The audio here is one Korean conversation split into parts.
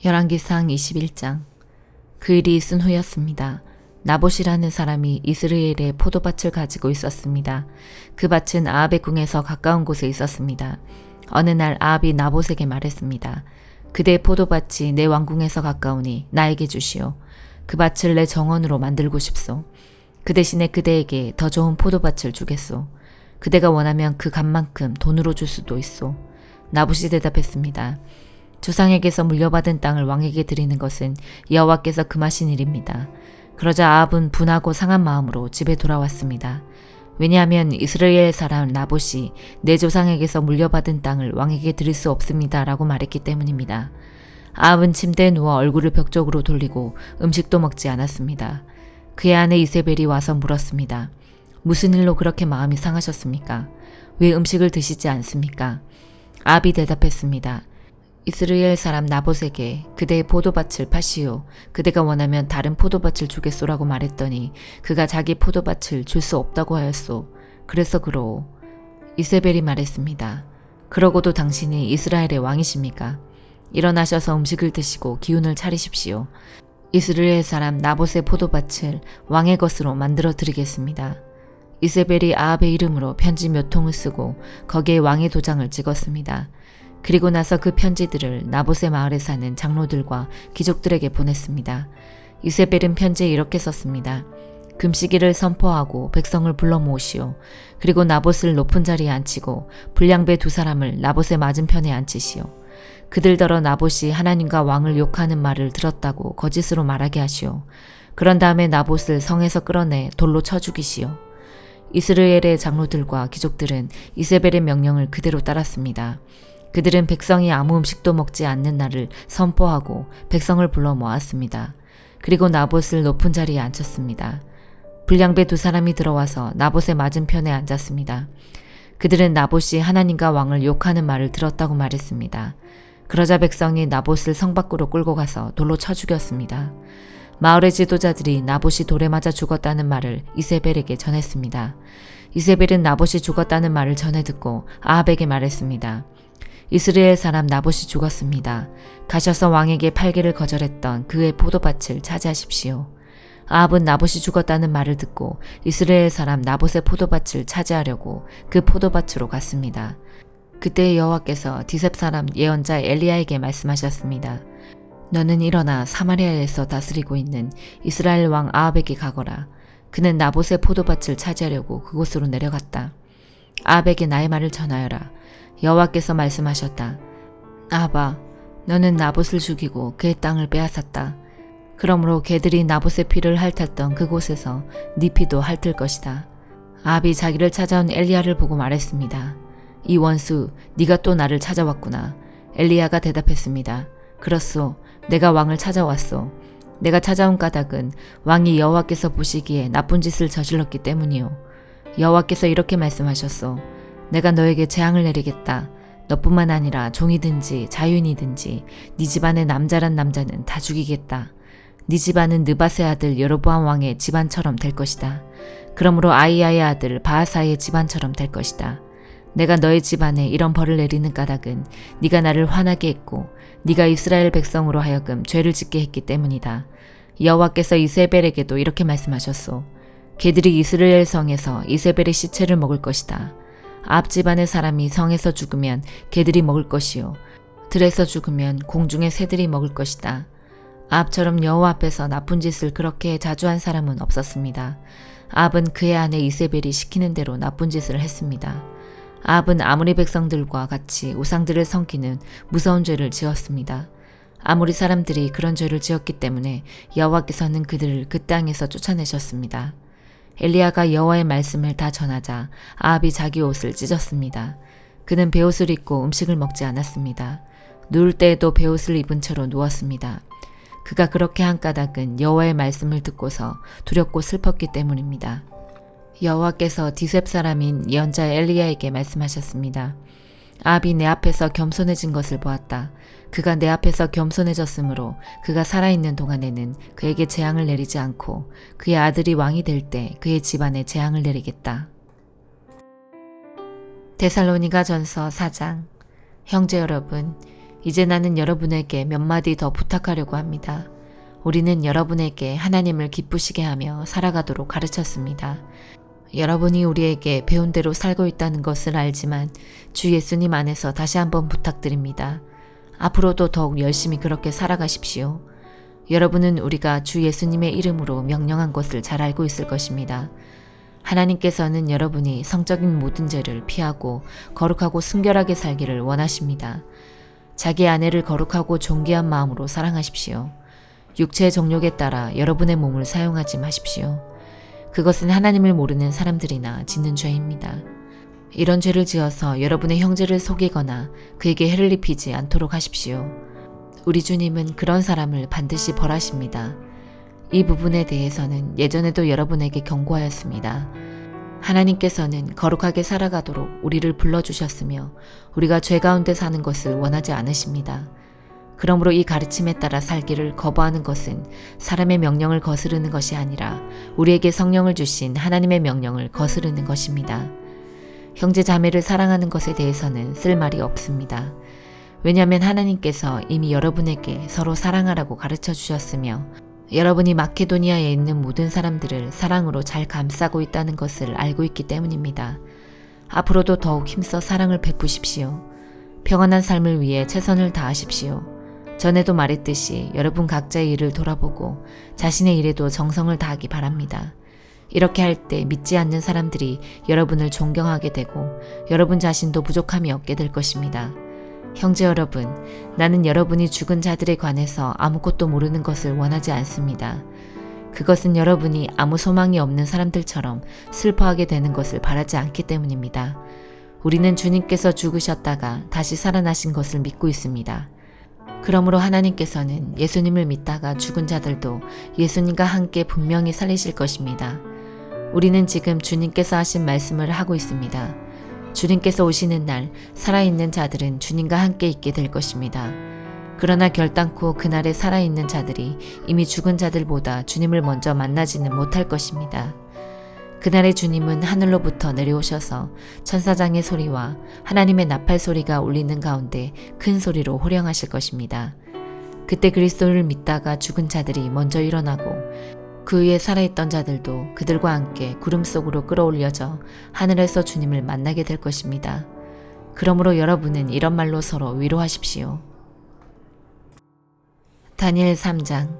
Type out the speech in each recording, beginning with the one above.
열왕기상 21장. 그 일이 있은 후였습니다. 나봇이라는 사람이 이스라엘에 포도밭을 가지고 있었습니다. 그 밭은 아합의 궁에서 가까운 곳에 있었습니다. 어느 날 아합이 나봇에게 말했습니다. 그대의 포도밭이 내 왕궁에서 가까우니 나에게 주시오. 그 밭을 내 정원으로 만들고 싶소. 그 대신에 그대에게 더 좋은 포도밭을 주겠소. 그대가 원하면 그 값만큼 돈으로 줄 수도 있소. 나봇이 대답했습니다. 조상에게서 물려받은 땅을 왕에게 드리는 것은 여호와께서 금하신 일입니다. 그러자 아합은 분하고 상한 마음으로 집에 돌아왔습니다. 왜냐하면 이스라엘 사람 나봇이 내 조상에게서 물려받은 땅을 왕에게 드릴 수 없습니다 라고 말했기 때문입니다. 아합은 침대에 누워 얼굴을 벽 쪽으로 돌리고 음식도 먹지 않았습니다. 그의 아내 이세벨이 와서 물었습니다. 무슨 일로 그렇게 마음이 상하셨습니까? 왜 음식을 드시지 않습니까? 아합이 대답했습니다. 이스라엘 사람 나봇에게 그대의 포도밭을 파시오. 그대가 원하면 다른 포도밭을 주겠소라고 말했더니 그가 자기 포도밭을 줄 수 없다고 하였소. 그래서 그러오. 이세벨이 말했습니다. 그러고도 당신이 이스라엘의 왕이십니까? 일어나셔서 음식을 드시고 기운을 차리십시오. 이스라엘 사람 나봇의 포도밭을 왕의 것으로 만들어 드리겠습니다. 이세벨이 아합의 이름으로 편지 몇 통을 쓰고 거기에 왕의 도장을 찍었습니다. 그리고 나서 그 편지들을 나봇의 마을에 사는 장로들과 귀족들에게 보냈습니다. 이세벨은 편지에 이렇게 썼습니다. 금식일을 선포하고 백성을 불러 모으시오. 그리고 나봇을 높은 자리에 앉히고 불량배 두 사람을 나봇의 맞은편에 앉히시오. 그들더러 나봇이 하나님과 왕을 욕하는 말을 들었다고 거짓으로 말하게 하시오. 그런 다음에 나봇을 성에서 끌어내 돌로 쳐 죽이시오. 이스라엘의 장로들과 귀족들은 이세벨의 명령을 그대로 따랐습니다. 그들은 백성이 아무 음식도 먹지 않는 날을 선포하고 백성을 불러 모았습니다. 그리고 나봇을 높은 자리에 앉혔습니다. 불량배 두 사람이 들어와서 나봇의 맞은편에 앉았습니다. 그들은 나봇이 하나님과 왕을 욕하는 말을 들었다고 말했습니다. 그러자 백성이 나봇을 성 밖으로 끌고 가서 돌로 쳐 죽였습니다. 마을의 지도자들이 나봇이 돌에 맞아 죽었다는 말을 이세벨에게 전했습니다. 이세벨은 나봇이 죽었다는 말을 전해 듣고 아합에게 말했습니다. 이스라엘 사람 나봇이 죽었습니다. 가셔서 왕에게 팔기를 거절했던 그의 포도밭을 차지하십시오. 아합은 나봇이 죽었다는 말을 듣고 이스라엘 사람 나봇의 포도밭을 차지하려고 그 포도밭으로 갔습니다. 그때 여호와께서 디셉 사람 예언자 엘리야에게 말씀하셨습니다. 너는 일어나 사마리아에서 다스리고 있는 이스라엘 왕 아합에게 가거라. 그는 나봇의 포도밭을 차지하려고 그곳으로 내려갔다. 아합에게 나의 말을 전하여라. 여호와께서 말씀하셨다. 아합아, 너는 나봇을 죽이고 그의 땅을 빼앗았다. 그러므로 개들이 나봇의 피를 핥았던 그곳에서 네 피도 핥을 것이다. 아합이 자기를 찾아온 엘리야를 보고 말했습니다. 이 원수, 네가 또 나를 찾아왔구나. 엘리야가 대답했습니다. 그렇소, 내가 왕을 찾아왔소. 내가 찾아온 까닭은 왕이 여호와께서 보시기에 나쁜 짓을 저질렀기 때문이요. 여호와께서 이렇게 말씀하셨소. 내가 너에게 재앙을 내리겠다. 너뿐만 아니라 종이든지 자유인이든지 네 집안의 남자란 남자는 다 죽이겠다. 네 집안은 느밧의 아들 여로보암 왕의 집안처럼 될 것이다. 그러므로 아이야의 아들 바하사의 집안처럼 될 것이다. 내가 너의 집안에 이런 벌을 내리는 까닭은 네가 나를 화나게 했고 네가 이스라엘 백성으로 하여금 죄를 짓게 했기 때문이다. 여호와께서 이세벨에게도 이렇게 말씀하셨소. 개들이 이스라엘 성에서 이세벨의 시체를 먹을 것이다. 아합 집안의 사람이 성에서 죽으면 개들이 먹을 것이요. 들에서 죽으면 공중의 새들이 먹을 것이다. 아합처럼 여호와 앞에서 나쁜 짓을 그렇게 자주 한 사람은 없었습니다. 아합은 그의 아내 이세벨이 시키는 대로 나쁜 짓을 했습니다. 아합은 아모리 백성들과 같이 우상들을 섬기는 무서운 죄를 지었습니다. 아모리 사람들이 그런 죄를 지었기 때문에 여호와께서는 그들을 그 땅에서 쫓아내셨습니다. 엘리야가 여호와의 말씀을 다 전하자 아합이 자기 옷을 찢었습니다. 그는 베옷을 입고 음식을 먹지 않았습니다. 누울 때에도 베옷을 입은 채로 누웠습니다. 그가 그렇게 한 까닭은 여호와의 말씀을 듣고서 두렵고 슬펐기 때문입니다. 여호와께서 디셉 사람인 예언자 엘리야에게 말씀하셨습니다. 아합이 내 앞에서 겸손해진 것을 보았다. 그가 내 앞에서 겸손해졌으므로 그가 살아있는 동안에는 그에게 재앙을 내리지 않고 그의 아들이 왕이 될 때 그의 집안에 재앙을 내리겠다. 데살로니가 전서 4장. 형제 여러분, 이제 나는 여러분에게 몇 마디 더 부탁하려고 합니다. 우리는 여러분에게 하나님을 기쁘시게 하며 살아가도록 가르쳤습니다. 여러분이 우리에게 배운 대로 살고 있다는 것을 알지만 주 예수님 안에서 다시 한번 부탁드립니다. 앞으로도 더욱 열심히 그렇게 살아가십시오. 여러분은 우리가 주 예수님의 이름으로 명령한 것을 잘 알고 있을 것입니다. 하나님께서는 여러분이 성적인 모든 죄를 피하고 거룩하고 순결하게 살기를 원하십니다. 자기 아내를 거룩하고 존귀한 마음으로 사랑하십시오. 육체의 정욕에 따라 여러분의 몸을 사용하지 마십시오. 그것은 하나님을 모르는 사람들이나 짓는 죄입니다. 이런 죄를 지어서 여러분의 형제를 속이거나 그에게 해를 입히지 않도록 하십시오. 우리 주님은 그런 사람을 반드시 벌하십니다. 이 부분에 대해서는 예전에도 여러분에게 경고하였습니다. 하나님께서는 거룩하게 살아가도록 우리를 불러주셨으며 우리가 죄 가운데 사는 것을 원하지 않으십니다. 그러므로 이 가르침에 따라 살기를 거부하는 것은 사람의 명령을 거스르는 것이 아니라 우리에게 성령을 주신 하나님의 명령을 거스르는 것입니다. 형제 자매를 사랑하는 것에 대해서는 쓸 말이 없습니다. 왜냐하면 하나님께서 이미 여러분에게 서로 사랑하라고 가르쳐 주셨으며 여러분이 마케도니아에 있는 모든 사람들을 사랑으로 잘 감싸고 있다는 것을 알고 있기 때문입니다. 앞으로도 더욱 힘써 사랑을 베푸십시오. 평안한 삶을 위해 최선을 다하십시오. 전에도 말했듯이 여러분 각자의 일을 돌아보고 자신의 일에도 정성을 다하기 바랍니다. 이렇게 할 때 믿지 않는 사람들이 여러분을 존경하게 되고 여러분 자신도 부족함이 없게 될 것입니다. 형제 여러분, 나는 여러분이 죽은 자들에 관해서 아무것도 모르는 것을 원하지 않습니다. 그것은 여러분이 아무 소망이 없는 사람들처럼 슬퍼하게 되는 것을 바라지 않기 때문입니다. 우리는 주님께서 죽으셨다가 다시 살아나신 것을 믿고 있습니다. 그러므로 하나님께서는 예수님을 믿다가 죽은 자들도 예수님과 함께 분명히 살리실 것입니다. 우리는 지금 주님께서 하신 말씀을 하고 있습니다. 주님께서 오시는 날 살아있는 자들은 주님과 함께 있게 될 것입니다. 그러나 결단코 그날에 살아있는 자들이 이미 죽은 자들보다 주님을 먼저 만나지는 못할 것입니다. 그날의 주님은 하늘로부터 내려오셔서 천사장의 소리와 하나님의 나팔 소리가 울리는 가운데 큰 소리로 호령하실 것입니다. 그때 그리스도를 믿다가 죽은 자들이 먼저 일어나고 그 위에 살아있던 자들도 그들과 함께 구름 속으로 끌어올려져 하늘에서 주님을 만나게 될 것입니다. 그러므로 여러분은 이런 말로 서로 위로하십시오. 다니엘 3장.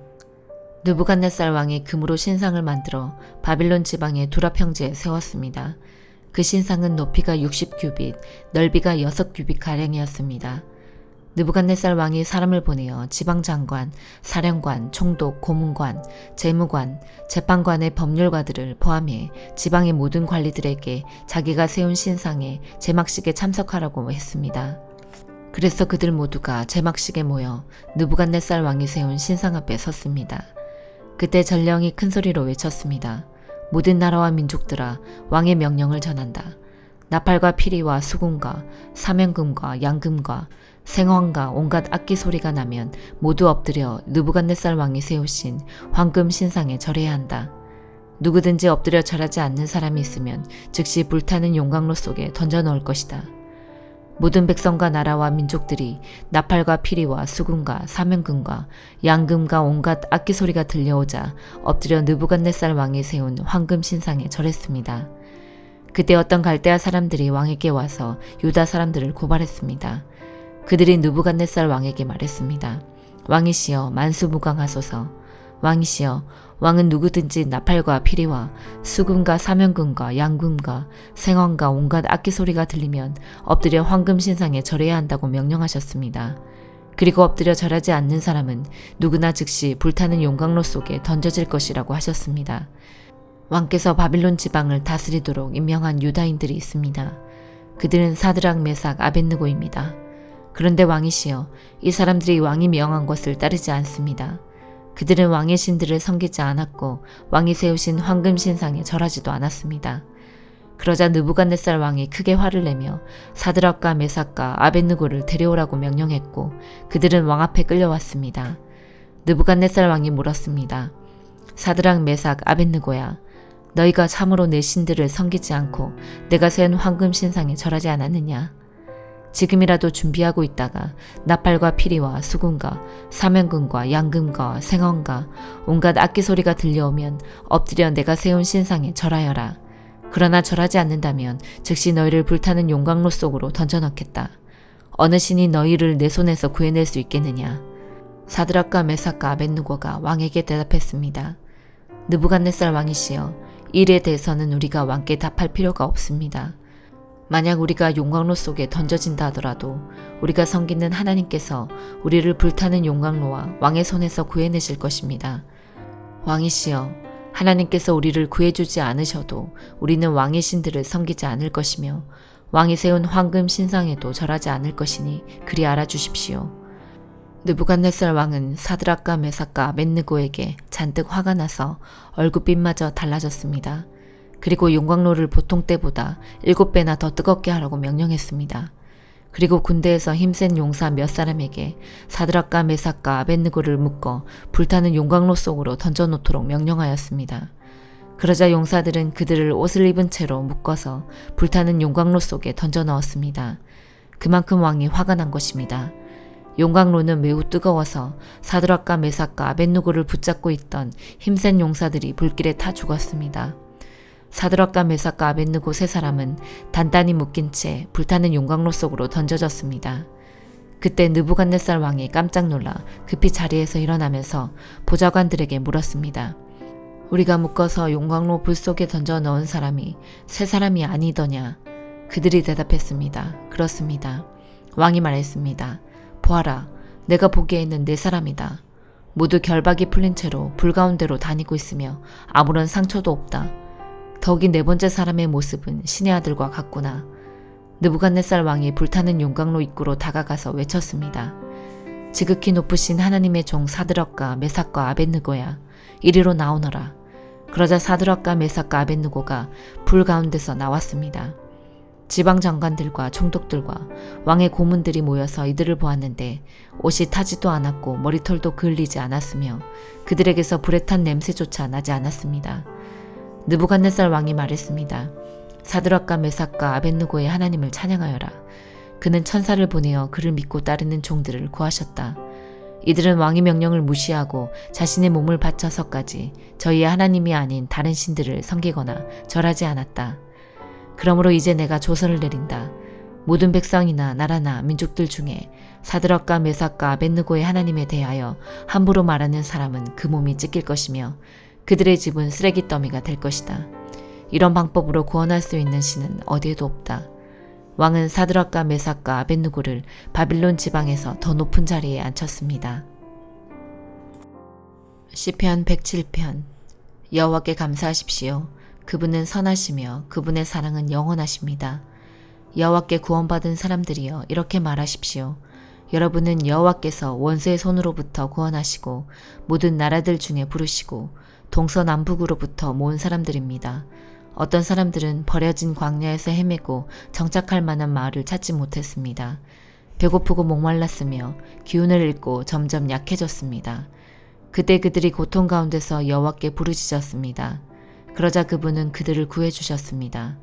느부갓네살 왕이 금으로 신상을 만들어 바빌론 지방의 두라 평지에 세웠습니다. 그 신상은 높이가 60규빗, 넓이가 6규빗가량이었습니다. 느부갓네살 왕이 사람을 보내어 지방장관, 사령관, 총독, 고문관, 재무관, 재판관의 법률가들을 포함해 지방의 모든 관리들에게 자기가 세운 신상에 제막식에 참석하라고 했습니다. 그래서 그들 모두가 제막식에 모여 느부갓네살 왕이 세운 신상 앞에 섰습니다. 그때 전령이 큰 소리로 외쳤습니다. 모든 나라와 민족들아, 왕의 명령을 전한다. 나팔과 피리와 수금과 사면금과 양금과 생황과 온갖 악기 소리가 나면 모두 엎드려 느부갓네살 왕이 세우신 황금 신상에 절해야 한다. 누구든지 엎드려 절하지 않는 사람이 있으면 즉시 불타는 용광로 속에 던져 넣을 것이다. 모든 백성과 나라와 민족들이 나팔과 피리와 수금과 사면금과 양금과 온갖 악기 소리가 들려오자 엎드려 느부갓네살 왕이 세운 황금 신상에 절했습니다. 그때 어떤 갈대아 사람들이 왕에게 와서 유다 사람들을 고발했습니다. 그들이 느부갓네살 왕에게 말했습니다. 왕이시여 만수무강하소서. 왕이시여 왕은 누구든지 나팔과 피리와 수금과 사면금과 양금과 생황과 온갖 악기 소리가 들리면 엎드려 황금 신상에 절해야 한다고 명령하셨습니다. 그리고 엎드려 절하지 않는 사람은 누구나 즉시 불타는 용광로 속에 던져질 것이라고 하셨습니다. 왕께서 바빌론 지방을 다스리도록 임명한 유다인들이 있습니다. 그들은 사드락, 메삭, 아벳느고입니다. 그런데 왕이시여, 이 사람들이 왕이 명한 것을 따르지 않습니다. 그들은 왕의 신들을 섬기지 않았고 왕이 세우신 황금 신상에 절하지도 않았습니다. 그러자 느부갓네살 왕이 크게 화를 내며 사드락과 메삭과 아벳느고를 데려오라고 명령했고 그들은 왕 앞에 끌려왔습니다. 느부갓네살 왕이 물었습니다. 사드락, 메삭, 아벳느고야, 너희가 참으로 내 신들을 섬기지 않고 내가 세운 황금 신상에 절하지 않았느냐? 지금이라도 준비하고 있다가 나팔과 피리와 수군과 사면금과 양금과 생언과 온갖 악기 소리가 들려오면 엎드려 내가 세운 신상에 절하여라. 그러나 절하지 않는다면 즉시 너희를 불타는 용광로 속으로 던져넣겠다. 어느 신이 너희를 내 손에서 구해낼 수 있겠느냐. 사드락과 메삭과 아벳느고가 왕에게 대답했습니다. 느부갓네살 왕이시여, 이 일에 대해서는 우리가 왕께 답할 필요가 없습니다. 만약 우리가 용광로 속에 던져진다 하더라도 우리가 섬기는 하나님께서 우리를 불타는 용광로와 왕의 손에서 구해내실 것입니다. 왕이시여, 하나님께서 우리를 구해주지 않으셔도 우리는 왕의 신들을 섬기지 않을 것이며 왕이 세운 황금 신상에도 절하지 않을 것이니 그리 알아주십시오. 느부갓네살 왕은 사드락과 메삭과 아벳느고에게 잔뜩 화가 나서 얼굴빛마저 달라졌습니다. 그리고 용광로를 보통 때보다 7배나 더 뜨겁게 하라고 명령했습니다. 그리고 군대에서 힘센 용사 몇 사람에게 사드락과 메삭과 아벳느고를 묶어 불타는 용광로 속으로 던져놓도록 명령하였습니다. 그러자 용사들은 그들을 옷을 입은 채로 묶어서 불타는 용광로 속에 던져 넣었습니다. 그만큼 왕이 화가 난 것입니다. 용광로는 매우 뜨거워서 사드락과 메삭과 아벳느고를 붙잡고 있던 힘센 용사들이 불길에 타 죽었습니다. 사드락과 메삭과 아벳느고 세 사람은 단단히 묶인 채 불타는 용광로 속으로 던져졌습니다. 그때 느부갓네살 왕이 깜짝 놀라 급히 자리에서 일어나면서 보좌관들에게 물었습니다. 우리가 묶어서 용광로 불 속에 던져 넣은 사람이 세 사람이 아니더냐? 그들이 대답했습니다. 그렇습니다. 왕이 말했습니다. 보아라, 내가 보기에는 네 사람이다. 모두 결박이 풀린 채로 불 가운데로 다니고 있으며 아무런 상처도 없다. 더욱이 네 번째 사람의 모습은 신의 아들과 같구나. 느부갓네살 왕이 불타는 용광로 입구로 다가가서 외쳤습니다. 지극히 높으신 하나님의 종 사드락과 메삭과 아벳느고야, 이리로 나오너라. 그러자 사드락과 메삭과 아벳느고가 불 가운데서 나왔습니다. 지방 장관들과 총독들과 왕의 고문들이 모여서 이들을 보았는데 옷이 타지도 않았고 머리털도 그을리지 않았으며 그들에게서 불에 탄 냄새조차 나지 않았습니다. 느부갓네살 왕이 말했습니다. 사드락과 메삭과 아벳느고의 하나님을 찬양하여라. 그는 천사를 보내어 그를 믿고 따르는 종들을 구하셨다. 이들은 왕의 명령을 무시하고 자신의 몸을 바쳐서까지 저희의 하나님이 아닌 다른 신들을 섬기거나 절하지 않았다. 그러므로 이제 내가 조서를 내린다. 모든 백성이나 나라나 민족들 중에 사드락과 메삭과 아벳느고의 하나님에 대하여 함부로 말하는 사람은 그 몸이 찢길 것이며 그들의 집은 쓰레기 더미가 될 것이다. 이런 방법으로 구원할 수 있는 신은 어디에도 없다. 왕은 사드락과 메삭과 아벳느고를 바빌론 지방에서 더 높은 자리에 앉혔습니다. 시편 107편. 여호와께 감사하십시오. 그분은 선하시며 그분의 사랑은 영원하십니다. 여호와께 구원받은 사람들이여, 이렇게 말하십시오. 여러분은 여호와께서 원수의 손으로부터 구원하시고 모든 나라들 중에 부르시고 동서남북으로부터 모은 사람들입니다. 어떤 사람들은 버려진 광야에서 헤매고 정착할 만한 마을을 찾지 못했습니다. 배고프고 목말랐으며 기운을 잃고 점점 약해졌습니다. 그때 그들이 고통 가운데서 여호와께 부르짖었습니다. 그러자 그분은 그들을 구해주셨습니다.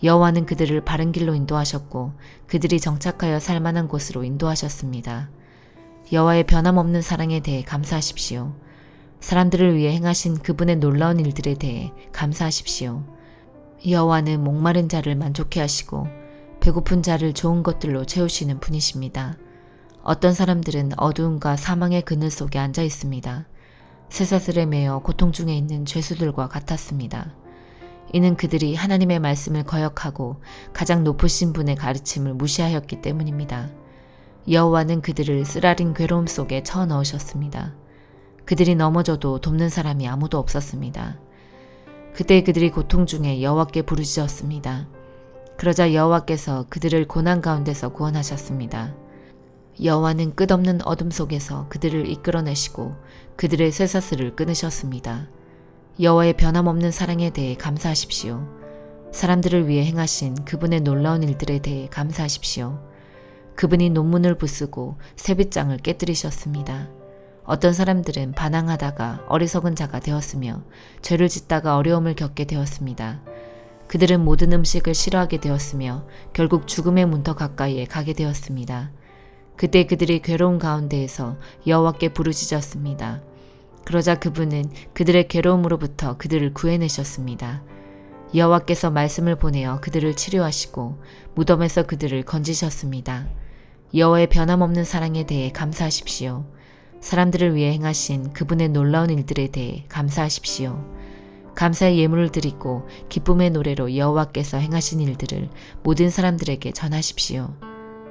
여호와는 그들을 바른 길로 인도하셨고 그들이 정착하여 살 만한 곳으로 인도하셨습니다. 여호와의 변함없는 사랑에 대해 감사하십시오. 사람들을 위해 행하신 그분의 놀라운 일들에 대해 감사하십시오. 여호와는 목마른 자를 만족해 하시고 배고픈 자를 좋은 것들로 채우시는 분이십니다. 어떤 사람들은 어두움과 사망의 그늘 속에 앉아 있습니다. 쇠사슬에 매여 고통 중에 있는 죄수들과 같았습니다. 이는 그들이 하나님의 말씀을 거역하고 가장 높으신 분의 가르침을 무시하였기 때문입니다. 여호와는 그들을 쓰라린 괴로움 속에 쳐 넣으셨습니다. 그들이 넘어져도 돕는 사람이 아무도 없었습니다. 그때 그들이 고통 중에 여호와께 부르짖었습니다. 그러자 여호와께서 그들을 고난 가운데서 구원하셨습니다. 여호와는 끝없는 어둠 속에서 그들을 이끌어내시고 그들의 쇠사슬을 끊으셨습니다. 여호와의 변함없는 사랑에 대해 감사하십시오. 사람들을 위해 행하신 그분의 놀라운 일들에 대해 감사하십시오. 그분이 논문을 부수고 쇠빗장을 깨뜨리셨습니다. 어떤 사람들은 반항하다가 어리석은 자가 되었으며 죄를 짓다가 어려움을 겪게 되었습니다. 그들은 모든 음식을 싫어하게 되었으며 결국 죽음의 문터 가까이에 가게 되었습니다. 그때 그들이 괴로운 가운데에서 여호와께 부르짖었습니다. 그러자 그분은 그들의 괴로움으로부터 그들을 구해내셨습니다. 여호와께서 말씀을 보내어 그들을 치료하시고 무덤에서 그들을 건지셨습니다. 여호와의 변함없는 사랑에 대해 감사하십시오. 사람들을 위해 행하신 그분의 놀라운 일들에 대해 감사하십시오. 감사의 예물을 드리고 기쁨의 노래로 여호와께서 행하신 일들을 모든 사람들에게 전하십시오.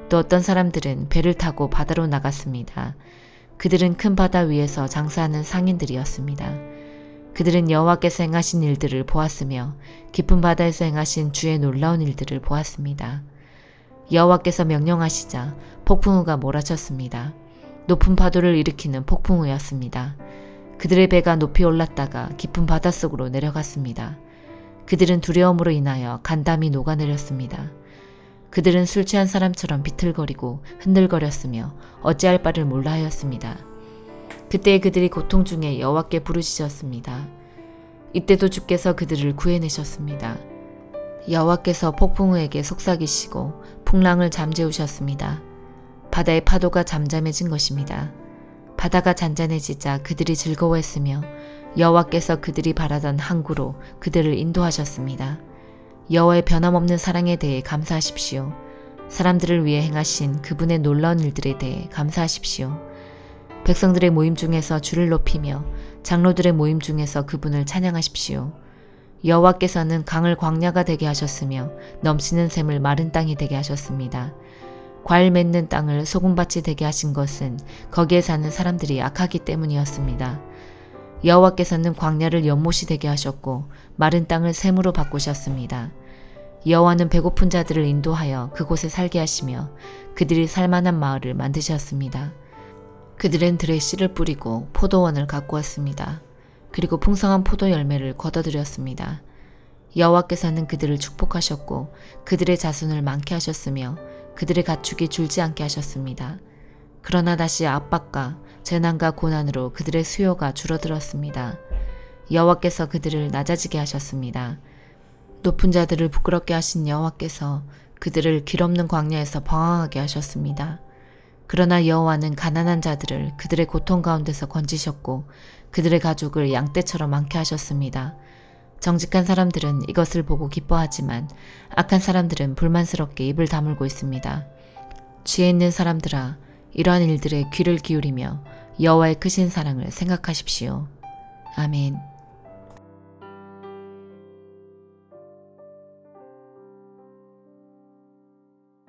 또 어떤 사람들은 배를 타고 바다로 나갔습니다. 그들은 큰 바다 위에서 장사하는 상인들이었습니다. 그들은 여호와께서 행하신 일들을 보았으며 깊은 바다에서 행하신 주의 놀라운 일들을 보았습니다. 여호와께서 명령하시자 폭풍우가 몰아쳤습니다. 높은 파도를 일으키는 폭풍우였습니다. 그들의 배가 높이 올랐다가 깊은 바닷속으로 내려갔습니다. 그들은 두려움으로 인하여 간담이 녹아내렸습니다. 그들은 술 취한 사람처럼 비틀거리고 흔들거렸으며 어찌할 바를 몰라 하였습니다. 그때 그들이 고통 중에 여호와께 부르짖었습니다. 이때도 주께서 그들을 구해내셨습니다. 여호와께서 폭풍우에게 속삭이시고 풍랑을 잠재우셨습니다. 바다의 파도가 잠잠해진 것입니다. 바다가 잔잔해지자 그들이 즐거워했으며 여호와께서 그들이 바라던 항구로 그들을 인도하셨습니다. 여호와의 변함없는 사랑에 대해 감사하십시오. 사람들을 위해 행하신 그분의 놀라운 일들에 대해 감사하십시오. 백성들의 모임 중에서 주를 높이며 장로들의 모임 중에서 그분을 찬양하십시오. 여호와께서는 강을 광야가 되게 하셨으며 넘치는 샘을 마른 땅이 되게 하셨습니다. 과일 맺는 땅을 소금밭이 되게 하신 것은 거기에 사는 사람들이 악하기 때문이었습니다. 여호와께서는 광야를 연못이 되게 하셨고 마른 땅을 샘으로 바꾸셨습니다. 여호와는 배고픈 자들을 인도하여 그곳에 살게 하시며 그들이 살만한 마을을 만드셨습니다. 그들은 들에 씨를 뿌리고 포도원을 가꾸었습니다. 그리고 풍성한 포도 열매를 거둬들였습니다. 여호와께서는 그들을 축복하셨고 그들의 자손을 많게 하셨으며 그들의 가축이 줄지 않게 하셨습니다. 그러나 다시 압박과 재난과 고난으로 그들의 수요가 줄어들었습니다. 여호와께서 그들을 낮아지게 하셨습니다. 높은 자들을 부끄럽게 하신 여호와께서 그들을 길 없는 광야에서 방황하게 하셨습니다. 그러나 여호와는 가난한 자들을 그들의 고통 가운데서 건지셨고 그들의 가족을 양떼처럼 많게 하셨습니다. 정직한 사람들은 이것을 보고 기뻐하지만 악한 사람들은 불만스럽게 입을 다물고 있습니다. 지혜 있는 사람들아, 이러한 일들에 귀를 기울이며 여호와의 크신 사랑을 생각하십시오. 아멘.